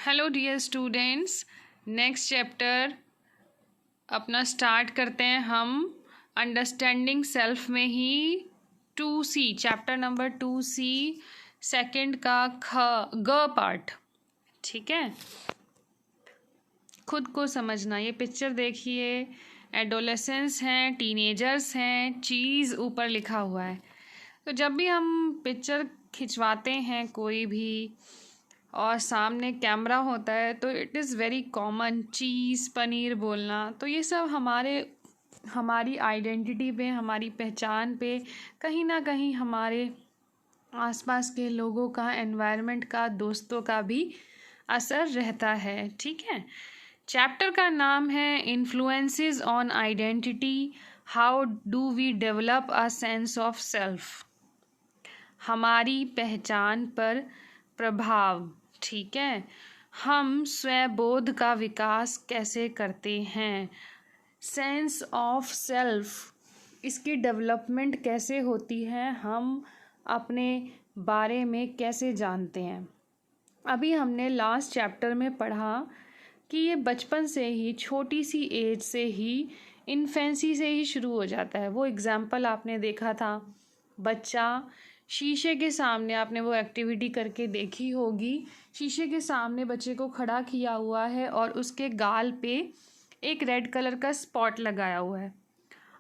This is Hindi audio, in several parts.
Hello dear students, next chapter अपना स्टार्ट करते हैं हम अंडरस्टैंडिंग सेल्फ में ही 2C chapter number 2C second का ग पार्ट। ठीक है, खुद को समझना। ये पिक्चर देखिए, एडोलेसेंस हैं, टीनेजर्स हैं, चीज़ ऊपर लिखा हुआ है। तो जब भी हम पिक्चर खिंचवाते हैं कोई भी और सामने कैमरा होता है तो इट इज़ वेरी कॉमन चीज़ पनीर बोलना। तो ये सब हमारी आइडेंटिटी पे, हमारी पहचान पे कहीं ना कहीं हमारे आसपास के लोगों का, एनवायरनमेंट का, दोस्तों का भी असर रहता है। ठीक है, चैप्टर का नाम है influences on identity, how do we develop a sense of self. हमारी पहचान पर प्रभाव। ठीक है, हम स्वयंबोध का विकास कैसे करते हैं, सेंस ऑफ सेल्फ, इसकी डेवलपमेंट कैसे होती है, हम अपने बारे में कैसे जानते हैं। अभी हमने लास्ट चैप्टर में पढ़ा कि ये बचपन से ही, छोटी सी एज से ही, इन्फेंसी से ही शुरू हो जाता है। वो एग्जाम्पल आपने देखा था, बच्चा शीशे के सामने, आपने वो एक्टिविटी करके देखी होगी, शीशे के सामने बच्चे को खड़ा किया हुआ है और उसके गाल पे एक रेड कलर का स्पॉट लगाया हुआ है।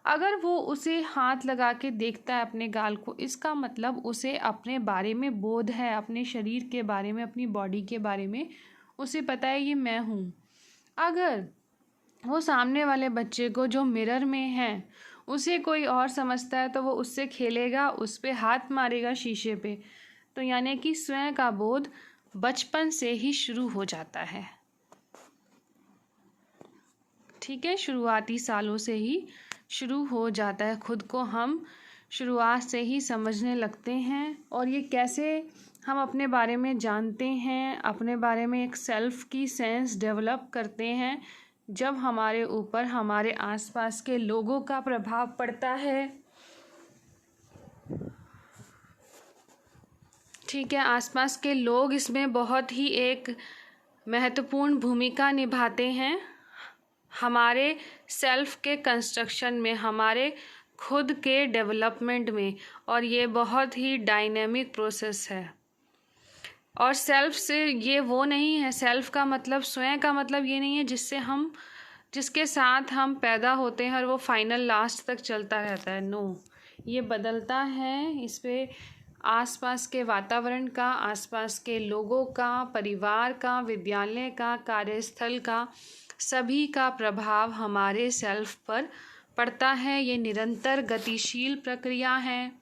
अगर वो उसे हाथ लगा के देखता है अपने गाल को, इसका मतलब उसे अपने बारे में बोध है, अपने शरीर के बारे में, अपनी बॉडी के बारे में उसे पता है ये मैं हूँ। अगर वो सामने वाले बच्चे को जो मिरर में है उसे कोई और समझता है तो वो उससे खेलेगा, उस पर हाथ मारेगा शीशे पे। तो यानी कि स्वयं का बोध बचपन से ही शुरू हो जाता है। ठीक है, शुरुआती सालों से ही शुरू हो जाता है। खुद को हम शुरुआत से ही समझने लगते हैं। और ये कैसे हम अपने बारे में जानते हैं, अपने बारे में एक सेल्फ की सेंस डेवलप करते हैं, जब हमारे ऊपर हमारे आसपास के लोगों का प्रभाव पड़ता है। ठीक है, आसपास के लोग इसमें बहुत ही एक महत्वपूर्ण भूमिका निभाते हैं हमारे सेल्फ के कंस्ट्रक्शन में, हमारे खुद के डेवलपमेंट में। और ये बहुत ही डायनेमिक प्रोसेस है। और सेल्फ से ये वो नहीं है, सेल्फ का मतलब, स्वयं का मतलब ये नहीं है जिसके साथ हम पैदा होते हैं और वो फाइनल लास्ट तक चलता रहता है। नो, ये बदलता है। इस पे आसपास के वातावरण का, आसपास के लोगों का, परिवार का, विद्यालय का, कार्यस्थल का, सभी का प्रभाव हमारे सेल्फ पर पड़ता है। ये निरंतर गतिशील प्रक्रिया है।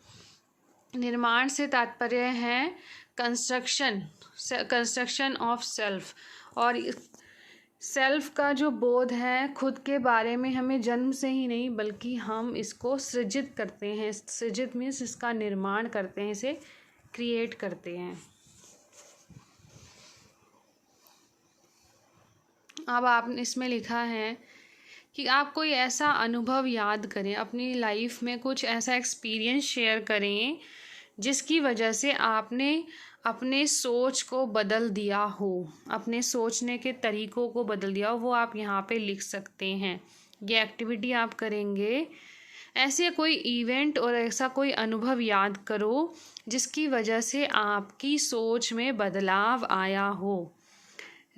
निर्माण से तात्पर्य है कंस्ट्रक्शन ऑफ सेल्फ। और सेल्फ का जो बोध है खुद के बारे में, हमें जन्म से ही नहीं बल्कि हम इसको सृजित करते हैं। सृजित मीन्स इसका निर्माण करते हैं, इसे क्रिएट करते हैं। अब आपने इसमें लिखा है कि आप कोई ऐसा अनुभव याद करें, अपनी लाइफ में कुछ ऐसा एक्सपीरियंस शेयर करें जिसकी वजह से आपने अपने सोच को बदल दिया हो, अपने सोचने के तरीकों को बदल दिया हो। वो आप यहाँ पे लिख सकते हैं। ये एक्टिविटी आप करेंगे। ऐसे कोई इवेंट और ऐसा कोई अनुभव याद करो जिसकी वजह से आपकी सोच में बदलाव आया हो।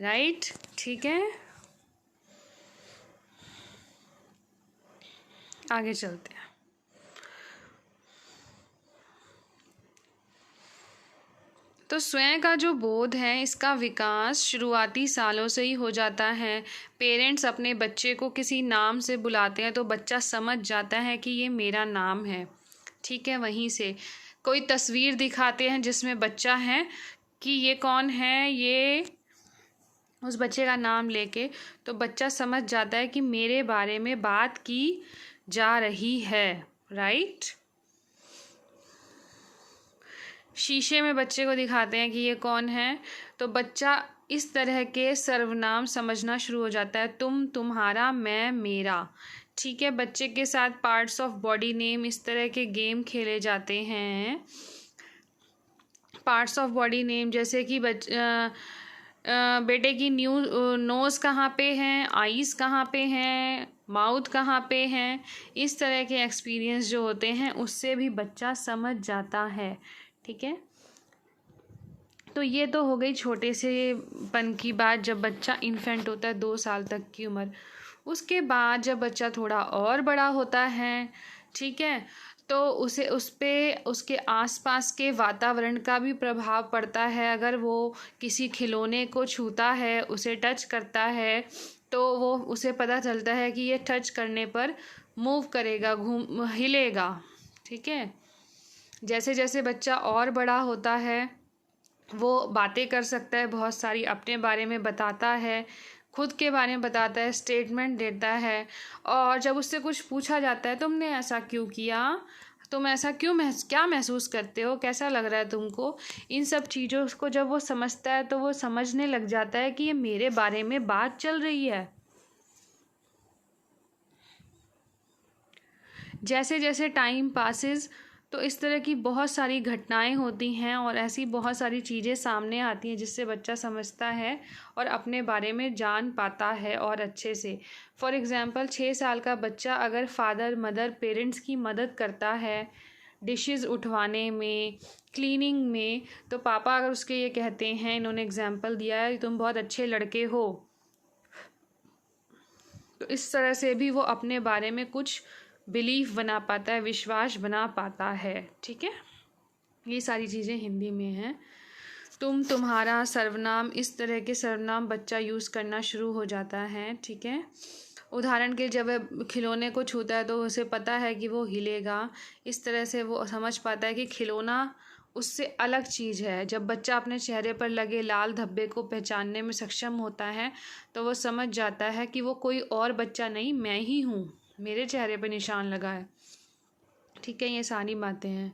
राइट, ठीक है, आगे चलते हैं। तो स्वयं का जो बोध है, इसका विकास शुरुआती सालों से ही हो जाता है। पेरेंट्स अपने बच्चे को किसी नाम से बुलाते हैं तो बच्चा समझ जाता है कि ये मेरा नाम है। ठीक है, वहीं से कोई तस्वीर दिखाते हैं जिसमें बच्चा है कि ये कौन है, ये उस बच्चे का नाम लेके तो बच्चा समझ जाता है कि मेरे बारे में बात की जा रही है। राइट, शीशे में बच्चे को दिखाते हैं कि ये कौन है तो बच्चा इस तरह के सर्वनाम समझना शुरू हो जाता है। तुम, तुम्हारा, मैं, मेरा। ठीक है, बच्चे के साथ पार्ट्स ऑफ बॉडी नेम, इस तरह के गेम खेले जाते हैं। पार्ट्स ऑफ बॉडी नेम जैसे कि बेटे की नोज़ कहाँ पे हैं, आईज़ कहाँ पे हैं, माउथ कहाँ पे हैं, इस तरह के एक्सपीरियंस जो होते हैं उससे भी बच्चा समझ जाता है। ठीक है, तो ये तो हो गई छोटे से पन की बात, जब बच्चा इन्फेंट होता है 2 साल तक की उम्र। उसके बाद जब बच्चा थोड़ा और बड़ा होता है, ठीक है, तो उसे उस पे उसके आसपास के वातावरण का भी प्रभाव पड़ता है। अगर वो किसी खिलौने को छूता है, उसे टच करता है, तो वो उसे पता चलता है कि ये टच करने पर मूव करेगा, हिलेगा। ठीक है, जैसे जैसे बच्चा और बड़ा होता है वो बातें कर सकता है, बहुत सारी अपने बारे में बताता है, खुद के बारे में बताता है, स्टेटमेंट देता है। और जब उससे कुछ पूछा जाता है, तुमने ऐसा क्यों किया, तुम ऐसा क्यों क्या महसूस करते हो, कैसा लग रहा है तुमको, इन सब चीज़ों को जब वो समझता है तो वो समझने लग जाता है कि ये मेरे बारे में बात चल रही है। जैसे जैसे टाइम पासेस, तो इस तरह की बहुत सारी घटनाएं होती हैं और ऐसी बहुत सारी चीज़ें सामने आती हैं जिससे बच्चा समझता है और अपने बारे में जान पाता है और अच्छे से। फॉर एग्ज़ाम्पल 6 साल का बच्चा अगर फादर मदर पेरेंट्स की मदद करता है डिशेस उठवाने में, क्लीनिंग में, तो पापा अगर उसके ये कहते हैं, इन्होंने एग्जाम्पल दिया है, तुम बहुत अच्छे लड़के हो, तो इस तरह से भी वो अपने बारे में कुछ बिलीफ बना पाता है, विश्वास बना पाता है। ठीक है, ये सारी चीज़ें हिंदी में हैं। तुम, तुम्हारा, सर्वनाम, इस तरह के सर्वनाम बच्चा यूज़ करना शुरू हो जाता है। ठीक है, उदाहरण के जब वह खिलौने को छूता है तो उसे पता है कि वो हिलेगा, इस तरह से वो समझ पाता है कि खिलौना उससे अलग चीज़ है। जब बच्चा अपने चेहरे पर लगे लाल धब्बे को पहचानने में सक्षम होता है तो वो समझ जाता है कि वो कोई और बच्चा नहीं, मैं ही हूँ, मेरे चेहरे पर निशान लगा है। ठीक है, ये सारी बातें हैं।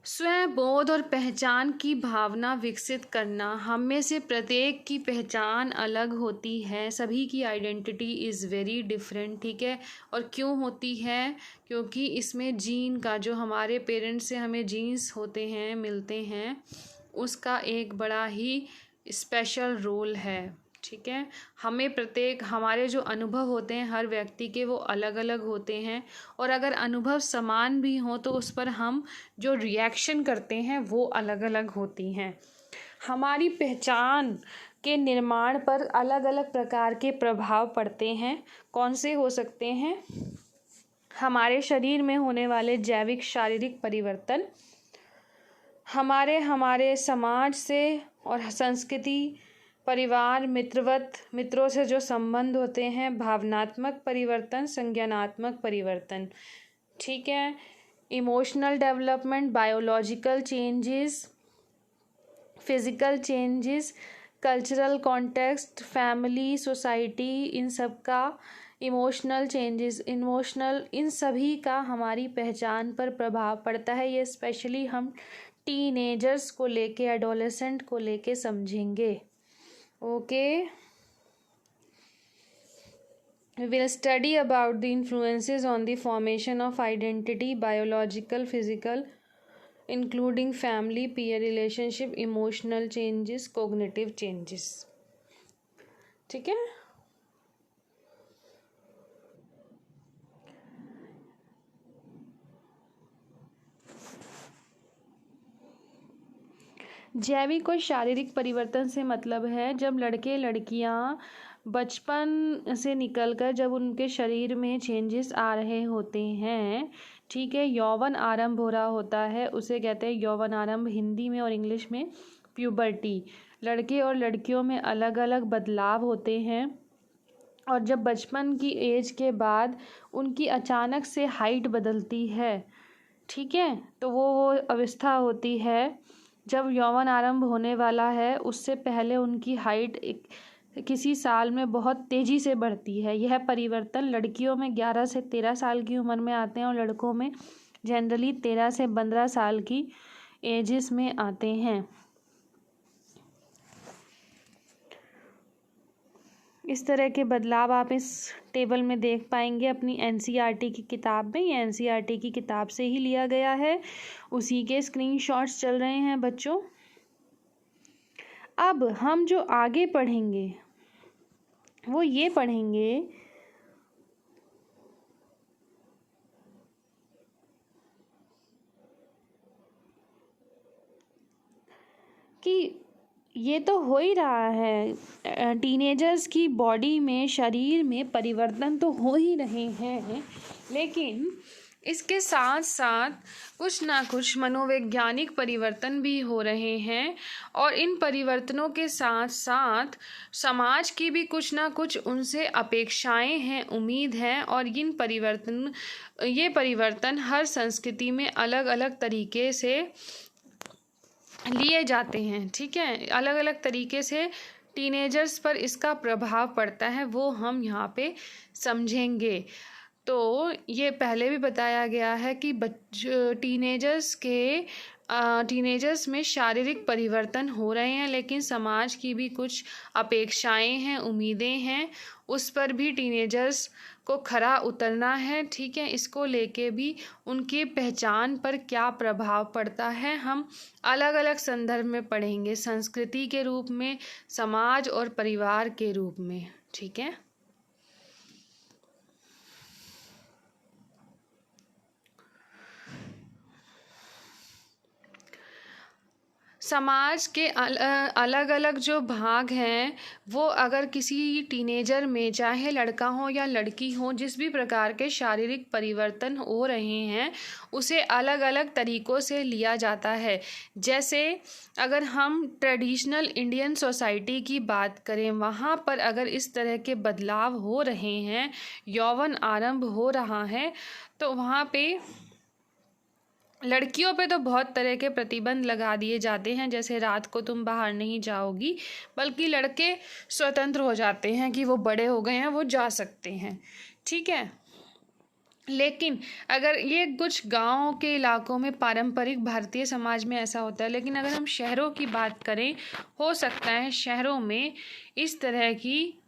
स्वयं बोध और पहचान की भावना विकसित करना। हम में से प्रत्येक की पहचान अलग होती है, सभी की आइडेंटिटी इज़ वेरी डिफरेंट। ठीक है, और क्यों होती है, क्योंकि इसमें जीन का, जो हमारे पेरेंट्स से हमें जीन्स होते हैं, मिलते हैं, उसका एक बड़ा ही स्पेशल रोल है। ठीक है, हमें प्रत्येक, हमारे जो अनुभव होते हैं हर व्यक्ति के वो अलग अलग होते हैं, और अगर अनुभव समान भी हों तो उस पर हम जो रिएक्शन करते हैं वो अलग अलग होती हैं। हमारी पहचान के निर्माण पर अलग अलग प्रकार के प्रभाव पड़ते हैं। कौन से हो सकते हैं? हमारे शरीर में होने वाले जैविक शारीरिक परिवर्तन, हमारे समाज से और संस्कृति, परिवार, मित्रों से जो संबंध होते हैं, भावनात्मक परिवर्तन, संज्ञानात्मक परिवर्तन। ठीक है, emotional development, biological changes, physical changes, cultural context, family, society, इन सब का इमोशनल चेंजेस, इन सभी का हमारी पहचान पर प्रभाव पड़ता है। ये स्पेशली हम टीनेजर्स को लेके, एडोलेसेंट को लेके समझेंगे। Okay, we will study about the influences on the formation of identity, biological, physical, including family, peer relationship, emotional changes, cognitive changes. ठीक है, जैविक और शारीरिक परिवर्तन से मतलब है जब लड़के लड़कियां बचपन से निकलकर जब उनके शरीर में चेंजेस आ रहे होते हैं, ठीक है, यौवन आरंभ हो रहा होता है, उसे कहते हैं यौवन आरंभ, हिंदी में और इंग्लिश में प्यूबर्टी। लड़के और लड़कियों में अलग अलग बदलाव होते हैं, और जब बचपन की एज के बाद उनकी अचानक से हाइट बदलती है, ठीक है, तो वो अवस्था होती है जब यौवन आरंभ होने वाला है, उससे पहले उनकी हाइट किसी साल में बहुत तेज़ी से बढ़ती है। यह परिवर्तन लड़कियों में 11 से 13 साल की उम्र में आते हैं और लड़कों में जनरली 13 से 15 साल की एजेस में आते हैं। इस तरह के बदलाव आप इस टेबल में देख पाएंगे अपनी एनसीईआरटी की किताब में। ये एनसीईआरटी की किताब से ही लिया गया है, उसी के स्क्रीनशॉट्स चल रहे हैं बच्चों। अब हम जो आगे पढ़ेंगे वो ये पढ़ेंगे कि ये तो हो ही रहा है, टीनेजर्स की बॉडी में, शरीर में परिवर्तन तो हो ही रहे हैं, लेकिन इसके साथ साथ कुछ ना कुछ मनोवैज्ञानिक परिवर्तन भी हो रहे हैं। और इन परिवर्तनों के साथ साथ समाज की भी कुछ ना कुछ उनसे अपेक्षाएं हैं, उम्मीद है। और ये परिवर्तन हर संस्कृति में अलग अलग तरीके से लिए जाते हैं। ठीक है, अलग अलग तरीके से टीनेजर्स पर इसका प्रभाव पड़ता है, वो हम यहाँ पे समझेंगे। तो ये पहले भी बताया गया है कि टीनेजर्स में शारीरिक परिवर्तन हो रहे हैं, लेकिन समाज की भी कुछ अपेक्षाएं हैं, उम्मीदें हैं, उस पर भी टीनेजर्स को खरा उतरना है। ठीक है, इसको लेके भी उनकी पहचान पर क्या प्रभाव पड़ता है हम अलग अलग संदर्भ में पढ़ेंगे, संस्कृति के रूप में, समाज और परिवार के रूप में। ठीक है, समाज के अलग अलग जो भाग हैं वो अगर किसी टीनेजर में, चाहे लड़का हो या लड़की हो, जिस भी प्रकार के शारीरिक परिवर्तन हो रहे हैं उसे अलग अलग तरीक़ों से लिया जाता है। जैसे अगर हम ट्रेडिशनल इंडियन सोसाइटी की बात करें, वहाँ पर अगर इस तरह के बदलाव हो रहे हैं, यौवन आरंभ हो रहा है, तो वहाँ पे लड़कियों पे तो बहुत तरह के प्रतिबंध लगा दिए जाते हैं, जैसे रात को तुम बाहर नहीं जाओगी, बल्कि लड़के स्वतंत्र हो जाते हैं कि वो बड़े हो गए हैं, वो जा सकते हैं। ठीक है, लेकिन अगर ये कुछ गाँव के इलाकों में, पारंपरिक भारतीय समाज में ऐसा होता है, लेकिन अगर हम शहरों की बात करें, हो सकता है शहरों में इस तरह की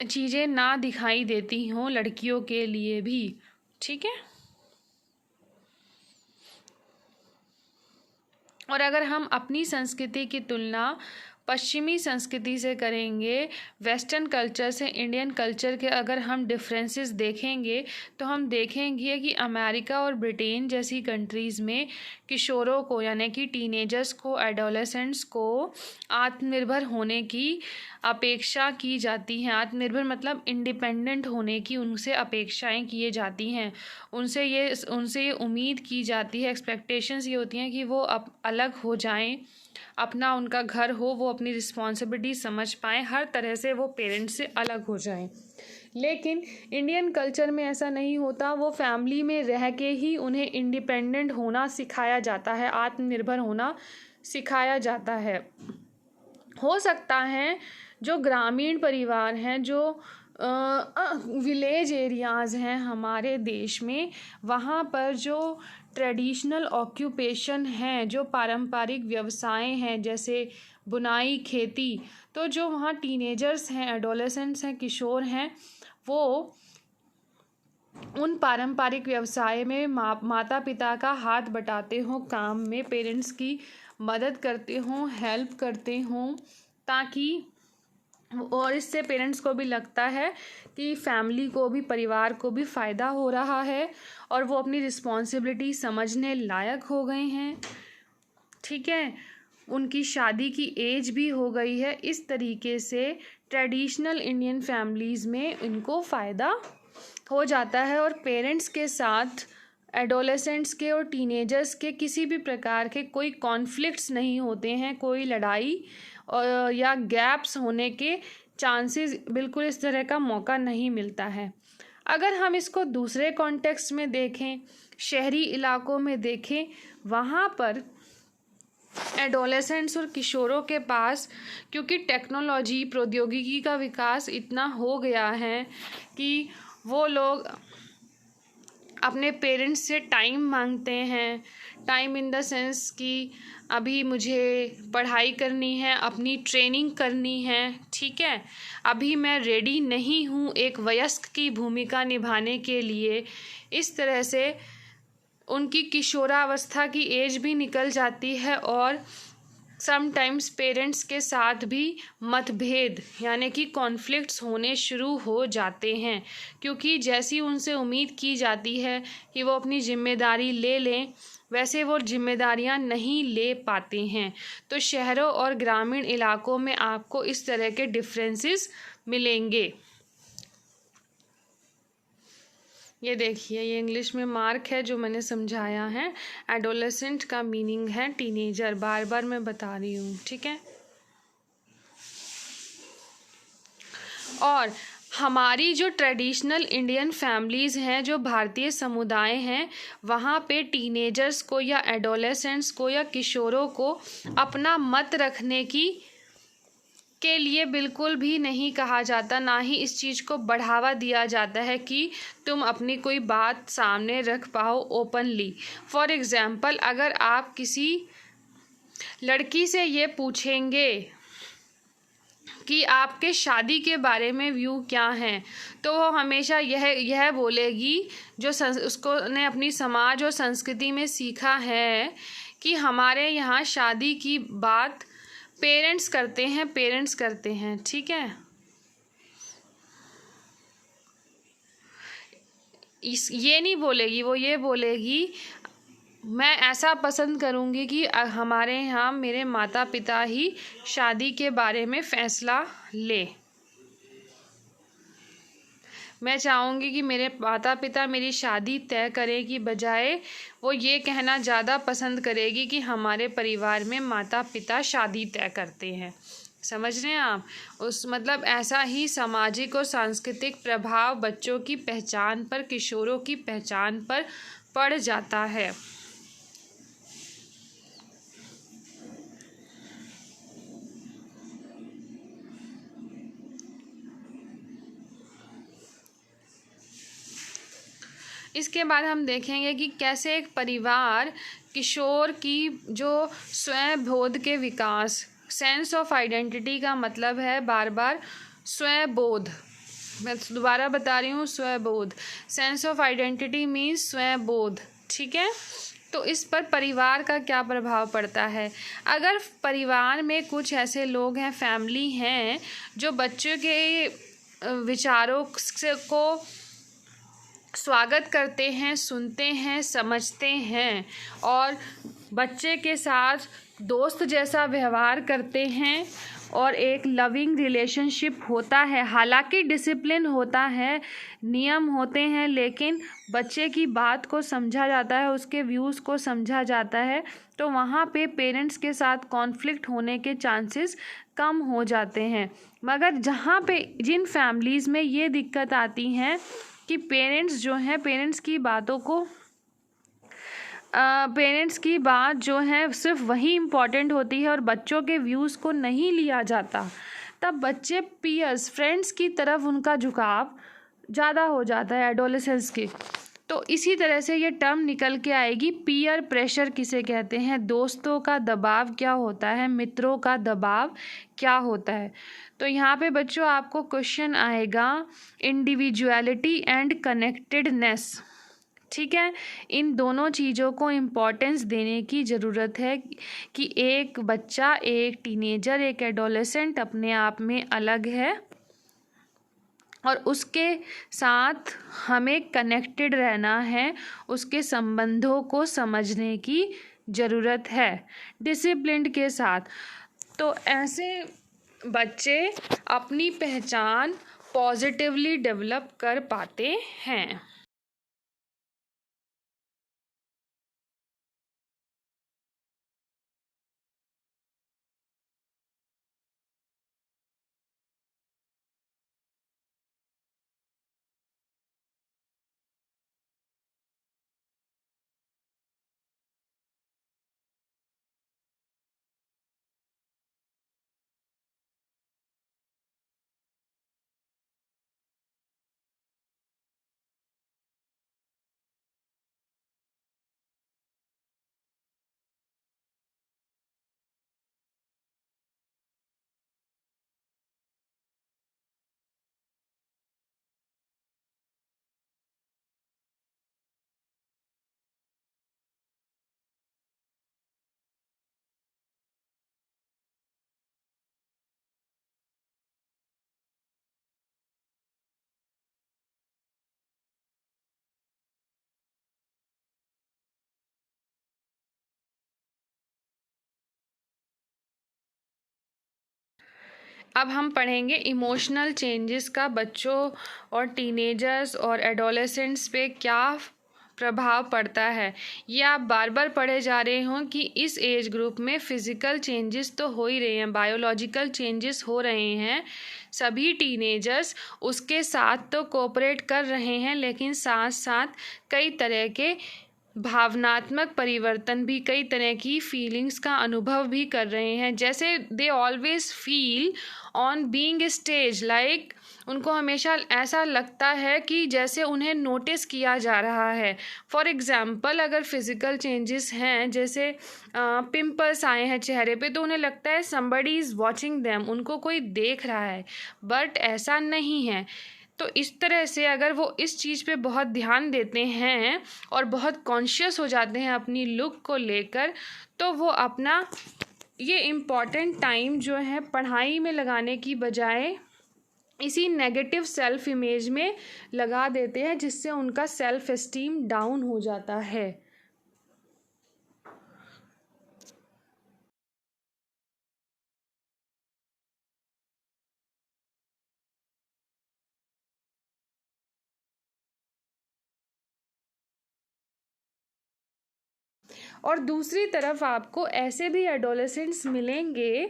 चीज़ें ना दिखाई देती हों लड़कियों के लिए भी। ठीक है, और अगर हम अपनी संस्कृति की तुलना पश्चिमी संस्कृति से करेंगे, वेस्टर्न कल्चर से इंडियन कल्चर के अगर हम डिफरेंसेस देखेंगे, तो हम देखेंगे कि अमेरिका और ब्रिटेन जैसी कंट्रीज़ में किशोरों को, यानी कि टीनेजर्स को, एडोलेसेंट्स को आत्मनिर्भर होने की अपेक्षा की जाती हैं। आत्मनिर्भर मतलब इंडिपेंडेंट होने की उनसे अपेक्षाएं किए जाती हैं, उनसे ये उम्मीद की जाती है, एक्सपेक्टेशंस ये होती हैं कि वो अलग हो जाएं, अपना उनका घर हो, वो अपनी रिस्पॉन्सिबिलिटी समझ पाएँ, हर तरह से वो पेरेंट्स से अलग हो जाएं। लेकिन इंडियन कल्चर में ऐसा नहीं होता, वो फैमिली में रह के ही उन्हें इंडिपेंडेंट होना सिखाया जाता है, आत्मनिर्भर होना सिखाया जाता है। हो सकता है जो ग्रामीण परिवार हैं, जो विलेज एरियाज़ हैं हमारे देश में, वहाँ पर जो ट्रेडिशनल ऑक्यूपेशन हैं, जो पारंपरिक व्यवसाय हैं, जैसे बुनाई, खेती, तो जो वहाँ टीनेजर्स हैं, एडोलेसेंट्स हैं, किशोर हैं, वो उन पारंपरिक व्यवसाय में माता पिता का हाथ बटाते हों, काम में पेरेंट्स की मदद करते हों, हेल्प करते हों, ताकि, और इससे पेरेंट्स को भी लगता है कि फैमिली को भी, परिवार को भी फ़ायदा हो रहा है और वो अपनी रिस्पॉन्सिबिलिटी समझने लायक हो गए हैं। ठीक है, उनकी शादी की एज भी हो गई है। इस तरीके से ट्रेडिशनल इंडियन फैमिलीज़ में इनको फ़ायदा हो जाता है और पेरेंट्स के साथ एडोलेसेंट्स के और टीनेजर्स के किसी भी प्रकार के कोई कॉन्फ्लिक्ट्स नहीं होते हैं, कोई लड़ाई या गैप्स होने के चांसेस, बिल्कुल इस तरह का मौका नहीं मिलता है। अगर हम इसको दूसरे कॉन्टेक्स्ट में देखें, शहरी इलाकों में देखें, वहाँ पर एडोलेसेंट्स और किशोरों के पास, क्योंकि टेक्नोलॉजी, प्रौद्योगिकी का विकास इतना हो गया है कि वो लोग अपने पेरेंट्स से टाइम मांगते हैं, टाइम इन द सेंस कि अभी मुझे पढ़ाई करनी है, अपनी ट्रेनिंग करनी है, ठीक है, अभी मैं रेडी नहीं हूँ एक वयस्क की भूमिका निभाने के लिए। इस तरह से उनकी किशोरावस्था की एज भी निकल जाती है और समटाइम्स पेरेंट्स के साथ भी मतभेद यानी कि कॉन्फ्लिक्ट्स होने शुरू हो जाते हैं, क्योंकि जैसी उनसे उम्मीद की जाती है कि वो अपनी जिम्मेदारी ले लें, वैसे वो जिम्मेदारियां नहीं ले पाते हैं। तो शहरों और ग्रामीण इलाकों में आपको इस तरह के डिफरेंसेस मिलेंगे। ये देखिए, ये इंग्लिश में मार्क है जो मैंने समझाया है। एडोलेसेंट का मीनिंग है टीनेजर, बार बार मैं बता रही हूँ, ठीक है। और हमारी जो ट्रेडिशनल इंडियन फैमिलीज़ हैं, जो भारतीय समुदाय हैं, वहाँ पे टीनेजर्स को या एडोलेसेंट्स को या किशोरों को अपना मत रखने के लिए बिल्कुल भी नहीं कहा जाता, ना ही इस चीज़ को बढ़ावा दिया जाता है कि तुम अपनी कोई बात सामने रख पाओ ओपनली। फॉर एग्ज़ाम्पल, अगर आप किसी लड़की से ये पूछेंगे कि आपके शादी के बारे में व्यू क्या हैं, तो वो हमेशा यह बोलेगी, जो उसको ने अपनी समाज और संस्कृति में सीखा है कि हमारे यहाँ शादी की बात पेरेंट्स करते हैं, ठीक है। ये नहीं बोलेगी, वो ये बोलेगी मैं ऐसा पसंद करूँगी कि हमारे यहाँ मेरे माता पिता ही शादी के बारे में फ़ैसला ले। मैं चाहूँगी कि मेरे माता पिता मेरी शादी तय करें की बजाय वो ये कहना ज़्यादा पसंद करेगी कि हमारे परिवार में माता पिता शादी तय करते हैं। समझ रहे हैं आप? उस मतलब ऐसा ही सामाजिक और सांस्कृतिक प्रभाव बच्चों की पहचान पर, किशोरों की पहचान पर पड़ जाता है। इसके बाद हम देखेंगे कि कैसे एक परिवार किशोर की जो स्वयं बोध के विकास, सेंस ऑफ आइडेंटिटी का मतलब है बार बार स्वयं बोध, मैं दोबारा बता रही हूँ, स्वयं बोध, सेंस ऑफ आइडेंटिटी मीन्स स्वयं बोध, ठीक है। तो इस पर परिवार का क्या प्रभाव पड़ता है? अगर परिवार में कुछ ऐसे लोग हैं, फैमिली हैं, जो बच्चों के विचारों को स्वागत करते हैं, सुनते हैं, समझते हैं और बच्चे के साथ दोस्त जैसा व्यवहार करते हैं और एक लविंग रिलेशनशिप होता है, हालांकि डिसिप्लिन होता है, नियम होते हैं, लेकिन बच्चे की बात को समझा जाता है, उसके व्यूज़ को समझा जाता है, तो वहाँ पे पेरेंट्स के साथ कॉन्फ्लिक्ट होने के चांसेस कम हो जाते हैं। मगर जहाँ पे जिन फैमिलीज़ में ये दिक्कत आती हैं कि पेरेंट्स जो हैं, पेरेंट्स की बात जो है सिर्फ वही इम्पॉर्टेंट होती है और बच्चों के व्यूज़ को नहीं लिया जाता, तब बच्चे पीयर्स, फ्रेंड्स की तरफ उनका झुकाव ज़्यादा हो जाता है एडोलेसेंस के। तो इसी तरह से ये टर्म निकल के आएगी, पीयर प्रेशर किसे कहते हैं, दोस्तों का दबाव क्या होता है, मित्रों का दबाव क्या होता है। तो यहाँ पे बच्चों आपको क्वेश्चन आएगा इंडिविजुअलिटी एंड कनेक्टेडनेस, ठीक है। इन दोनों चीज़ों को इम्पोर्टेंस देने की ज़रूरत है कि एक बच्चा, एक टीनेजर, एक एडोलेसेंट अपने आप में अलग है और उसके साथ हमें कनेक्टेड रहना है, उसके संबंधों को समझने की ज़रूरत है डिसिप्लिन के साथ। तो ऐसे बच्चे अपनी पहचान पॉजिटिवली डेवलप कर पाते हैं। अब हम पढ़ेंगे इमोशनल चेंजेस का बच्चों और टीनेजर्स और एडोलेसेंट्स पे क्या प्रभाव पड़ता है। ये आप बार बार पढ़े जा रहे हों कि इस एज ग्रुप में फिज़िकल चेंजेस तो हो ही रहे हैं, बायोलॉजिकल चेंजेस हो रहे हैं। सभी टीनेजर्स उसके साथ तो कोऑपरेट कर रहे हैं, लेकिन साथ साथ कई तरह के भावनात्मक परिवर्तन भी, कई तरह की फीलिंग्स का अनुभव भी कर रहे हैं। जैसे they always feel on being stage, like उनको हमेशा ऐसा लगता है कि जैसे उन्हें नोटिस किया जा रहा है। फॉर एग्ज़ाम्पल, अगर फिज़िकल चेंजेस हैं, जैसे पिंपल्स आए हैं चेहरे पे, तो उन्हें लगता है समबडी इज़ वॉचिंग देम, उनको कोई देख रहा है, बट ऐसा नहीं है। तो इस तरह से अगर वो इस चीज़ पे बहुत ध्यान देते हैं और बहुत कॉन्शियस हो जाते हैं अपनी लुक को लेकर, तो वो अपना ये इम्पॉर्टेंट टाइम जो है पढ़ाई में लगाने की बजाय इसी नेगेटिव सेल्फ इमेज में लगा देते हैं, जिससे उनका सेल्फ एस्टीम डाउन हो जाता है। और दूसरी तरफ आपको ऐसे भी एडोलेसेंट्स मिलेंगे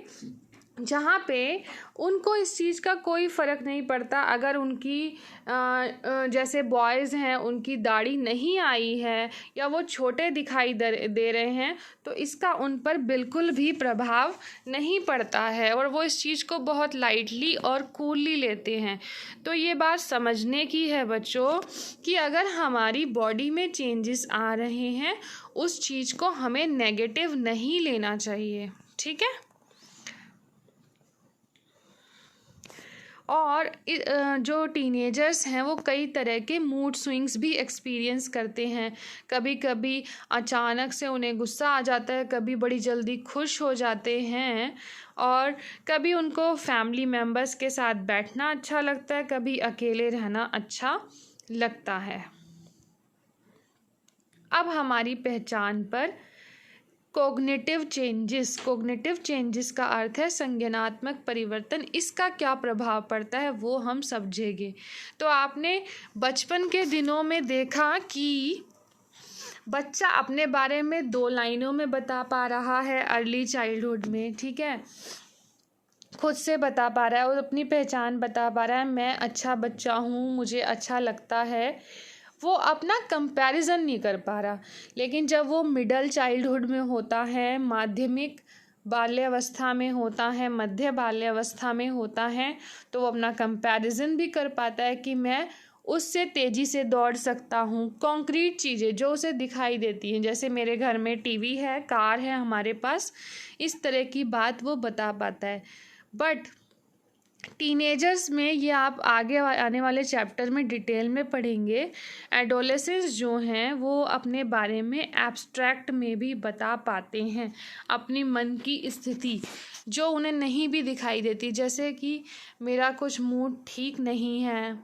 जहाँ पे उनको इस चीज़ का कोई फ़र्क नहीं पड़ता। अगर उनकी जैसे बॉयज़ हैं, उनकी दाढ़ी नहीं आई है या वो छोटे दिखाई दे रहे हैं, तो इसका उन पर बिल्कुल भी प्रभाव नहीं पड़ता है और वो इस चीज़ को बहुत लाइटली और कूलली लेते हैं। तो ये बात समझने की है बच्चों कि अगर हमारी बॉडी में चेंजेस आ रहे हैं, उस चीज़ को हमें नेगेटिव नहीं लेना चाहिए, ठीक है। और जो टीनेजर्स हैं वो कई तरह के मूड स्विंग्स भी एक्सपीरियंस करते हैं। कभी कभी अचानक से उन्हें गुस्सा आ जाता है, कभी बड़ी जल्दी खुश हो जाते हैं, और कभी उनको फैमिली मेम्बर्स के साथ बैठना अच्छा लगता है, कभी अकेले रहना अच्छा लगता है। अब हमारी पहचान पर कोग्निटिव चेंजेस का अर्थ है संज्ञानात्मक परिवर्तन। इसका क्या प्रभाव पड़ता है वो हम समझेंगे। तो आपने बचपन के दिनों में देखा कि बच्चा अपने बारे में 2 लाइनों में बता पा रहा है अर्ली चाइल्डहुड में, ठीक है, खुद से बता पा रहा है और अपनी पहचान बता पा रहा है, मैं अच्छा बच्चा हूँ, मुझे अच्छा लगता है। वो अपना कंपैरिजन नहीं कर पा रहा। लेकिन जब वो मिडल चाइल्डहुड में होता है, माध्यमिक बाल्यावस्था में होता है, मध्य बाल्यावस्था में होता है, तो वो अपना कंपैरिजन भी कर पाता है कि मैं उससे तेज़ी से दौड़ सकता हूँ। कॉन्क्रीट चीज़ें जो उसे दिखाई देती हैं, जैसे मेरे घर में टीवी है, कार है हमारे पास, इस तरह की बात वो बता पाता है। बट टीनेजर्स में ये आप आगे आने वाले चैप्टर में डिटेल में पढ़ेंगे। एडोलेसेंस जो हैं वो अपने बारे में एब्स्ट्रैक्ट में भी बता पाते हैं अपनी मन की स्थिति, जो उन्हें नहीं भी दिखाई देती, जैसे कि मेरा कुछ मूड ठीक नहीं है।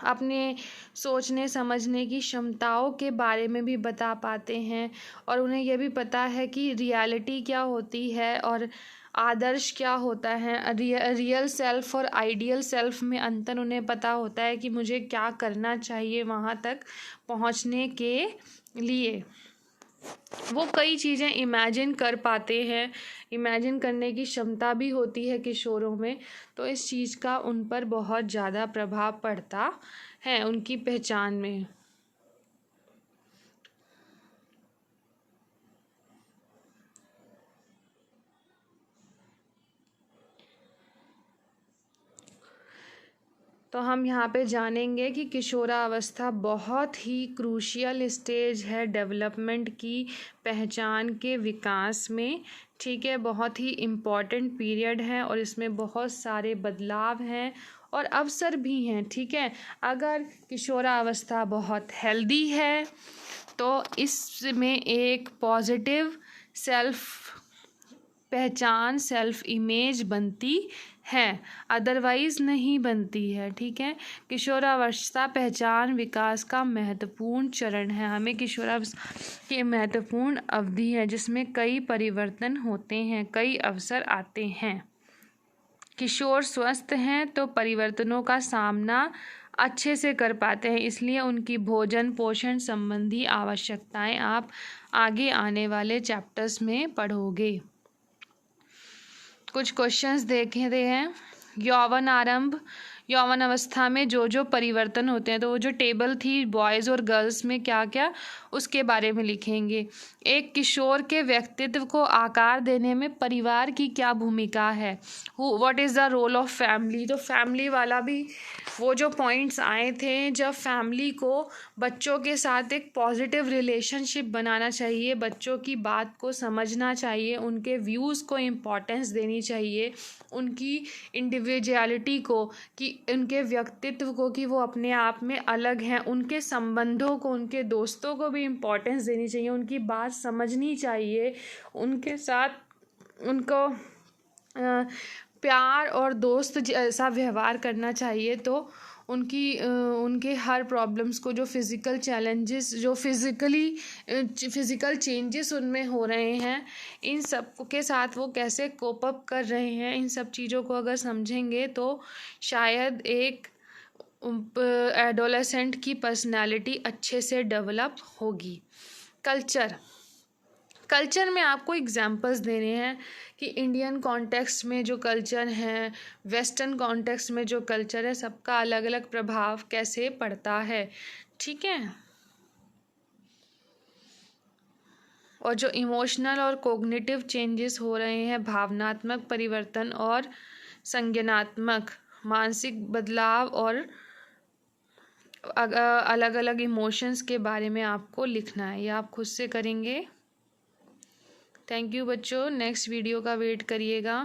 अपने सोचने समझने की क्षमताओं के बारे में भी बता पाते हैं, और उन्हें यह भी पता है कि रियलिटी क्या होती है और आदर्श क्या होता है। रियल सेल्फ और आइडियल सेल्फ में अंतर उन्हें पता होता है कि मुझे क्या करना चाहिए वहाँ तक पहुँचने के लिए। वो कई चीज़ें इमेजिन कर पाते हैं, इमेजिन करने की क्षमता भी होती है किशोरों में। तो इस चीज़ का उन पर बहुत ज़्यादा प्रभाव पड़ता है उनकी पहचान में। तो हम यहाँ पे जानेंगे कि किशोरावस्था बहुत ही क्रूशियल स्टेज है डेवलपमेंट की, पहचान के विकास में, ठीक है। बहुत ही इम्पॉर्टेंट पीरियड है और इसमें बहुत सारे बदलाव हैं और अवसर भी हैं, ठीक है। अगर किशोरावस्था बहुत हेल्दी है तो इसमें एक पॉजिटिव सेल्फ पहचान, सेल्फ इमेज बनती हैं, अदरवाइज नहीं बनती है। ठीक है, किशोरावस्था पहचान विकास का महत्वपूर्ण चरण है। हमें किशोरावस्था की महत्वपूर्ण अवधि है जिसमें कई परिवर्तन होते हैं, कई अवसर आते हैं। किशोर स्वस्थ हैं तो परिवर्तनों का सामना अच्छे से कर पाते हैं, इसलिए उनकी भोजन पोषण संबंधी आवश्यकताएं आप आगे आने वाले चैप्टर्स में पढ़ोगे। कुछ क्वेश्चंस देखे थे हैं। यौवन आरंभ, यौवन अवस्था में जो जो परिवर्तन होते हैं, तो वो जो टेबल थी बॉयज़ और गर्ल्स में क्या क्या, उसके बारे में लिखेंगे। एक किशोर के व्यक्तित्व को आकार देने में परिवार की क्या भूमिका है, what is the role of family. तो फैमिली वाला भी वो जो पॉइंट्स आए थे, जब फैमिली को बच्चों के साथ एक पॉजिटिव रिलेशनशिप बनाना चाहिए, बच्चों की बात को समझना चाहिए, उनके व्यूज़ को इम्पोर्टेंस देनी चाहिए, उनकी इंडिविजुअलिटी को, कि उनके व्यक्तित्व को, कि वो अपने आप में अलग हैं, उनके संबंधों को, उनके दोस्तों को भी इम्पोर्टेंस देनी चाहिए, उनकी बात समझनी चाहिए, उनके साथ उनको प्यार और दोस्त जैसा व्यवहार करना चाहिए। तो उनके हर प्रॉब्लम्स को, जो फिज़िकल चैलेंजेस, जो फिज़िकल चेंजेस उनमें हो रहे हैं, इन सब के साथ वो कैसे कोप अप कर रहे हैं, इन सब चीज़ों को अगर समझेंगे तो शायद एक एडोलेसेंट की पर्सनालिटी अच्छे से डेवलप होगी। कल्चर में आपको एग्जांपल्स देने हैं कि इंडियन कॉन्टेक्स्ट में जो कल्चर है, वेस्टर्न कॉन्टेक्स्ट में जो कल्चर है, सबका अलग अलग प्रभाव कैसे पड़ता है। ठीक है, और जो इमोशनल और कोग्निटिव चेंजेस हो रहे हैं, भावनात्मक परिवर्तन और संज्ञानात्मक मानसिक बदलाव और अलग अलग इमोशंस के बारे में आपको लिखना है। ये आप खुद से करेंगे। थैंक यू बच्चों, नेक्स्ट वीडियो का वेट करिएगा।